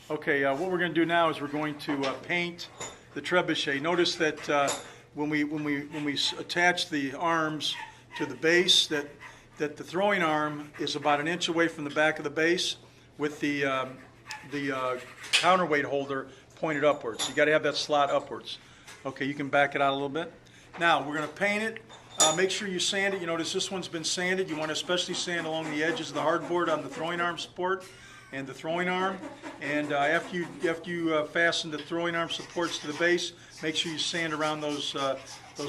Okay, what we're going to do now is we're going to paint the trebuchet. Notice that when we attach the arms to the base, that the throwing arm is about an inch away from the back of the base, with the counterweight holder pointed upwards. You got to have that slot upwards. Okay, you can back it out a little bit. Now we're going to paint it. Make sure you sand it. You notice this one's been sanded. You want to especially sand along the edges of the hardboard on the throwing arm support and the throwing arm. And after you fasten the throwing arm supports to the base, make sure you sand around those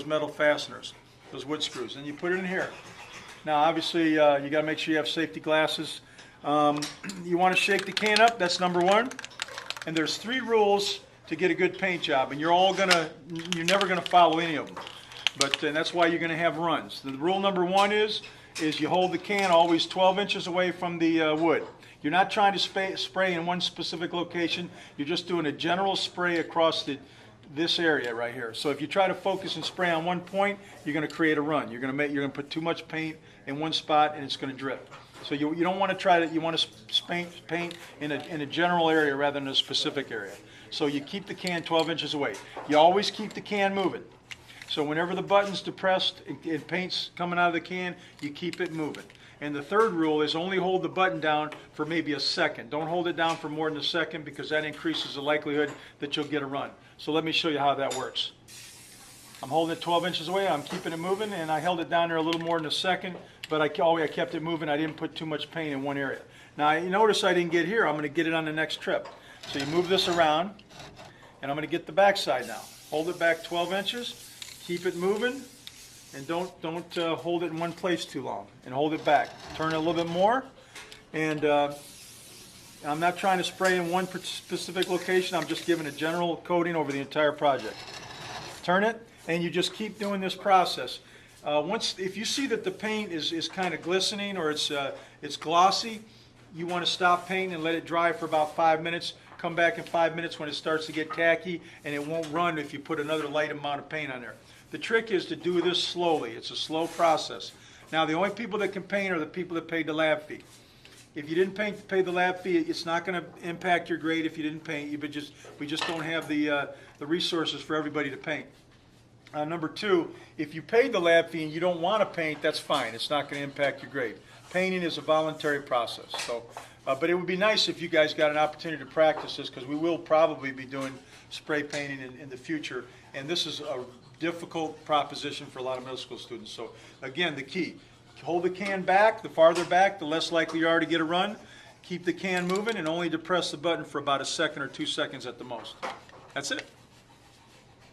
metal fasteners, those wood screws, and you put it in here. Now, obviously, you got to make sure you have safety glasses. You want to shake the can up. That's number one. And there's 3 rules to get a good paint job, and you're never gonna follow any of them. But that's why you're gonna have runs. The rule number 1 is you hold the can always 12 inches away from the wood. You're not trying to spray in one specific location. You're just doing a general spray across this area right here. So if you try to focus and spray on one point, you're going to create a run. You're going to put too much paint in one spot, and it's going to drip. So you don't want to try to. You want to paint in a general area rather than a specific area. So you keep the can 12 inches away. You always keep the can moving. So whenever the button's depressed and paint's coming out of the can, you keep it moving. And the 3rd rule is only hold the button down for maybe a second. Don't hold it down for more than a second, because that increases the likelihood that you'll get a run. So let me show you how that works. I'm holding it 12 inches away. I'm keeping it moving, and I held it down there a little more than a second, but I kept it moving. I didn't put too much paint in one area. Now, you notice I didn't get here. I'm going to get it on the next trip. So you move this around, and I'm going to get the back side now. Hold it back 12 inches. Keep it moving. And don't hold it in one place too long, and hold it back. Turn it a little bit more, and I'm not trying to spray in one specific location. I'm just giving a general coating over the entire project. Turn it, and you just keep doing this process. If you see that the paint is kind of glistening or it's glossy, you want to stop painting and let it dry for about 5 minutes. Come back in 5 minutes when it starts to get tacky, and it won't run if you put another light amount of paint on there. The trick is to do this slowly. It's a slow process. Now, the only people that can paint are the people that paid the lab fee. If you didn't pay the lab fee, it's not going to impact your grade if you didn't paint. We just don't have the resources for everybody to paint. Number 2, if you paid the lab fee and you don't want to paint, that's fine. It's not going to impact your grade. Painting is a voluntary process. So, but it would be nice if you guys got an opportunity to practice this, because we will probably be doing spray painting in the future, and this is a difficult proposition for a lot of middle school students. So again, the key: hold the can back. The farther back, the less likely you are to get a run. Keep the can moving, and only depress the button for about a second or 2 seconds at the most. That's it.